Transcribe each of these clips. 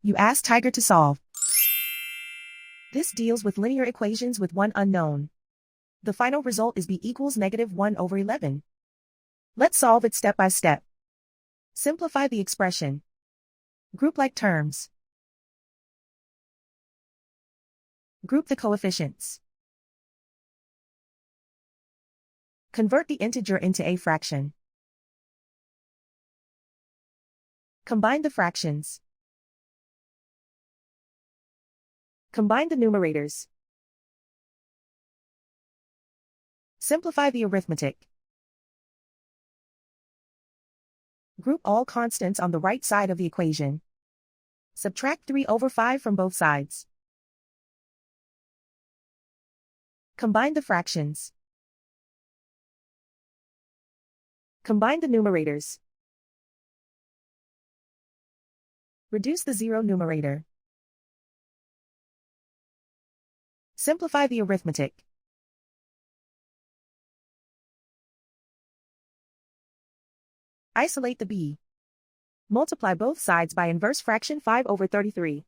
You ask Tiger to solve. This deals with linear equations with one unknown. The final result is b equals -1/11. Let's solve it step by step. Simplify the expression. Group like terms. Group the coefficients. Convert the integer into a fraction. Combine the fractions. Combine the numerators. Simplify the arithmetic. Group all constants on the right side of the equation. Subtract 3/5 from both sides. Combine the fractions. Combine the numerators. Reduce the zero numerator. Simplify the arithmetic. Isolate the b. Multiply both sides by inverse fraction 5/33.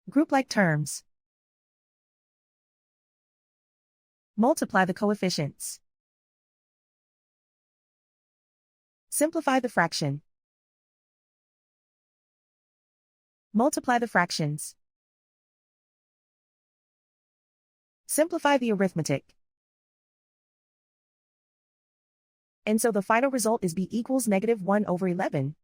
Group like terms. Multiply the coefficients. Simplify the fraction. Multiply the fractions. Simplify the arithmetic. And so the final result is b equals -1/11.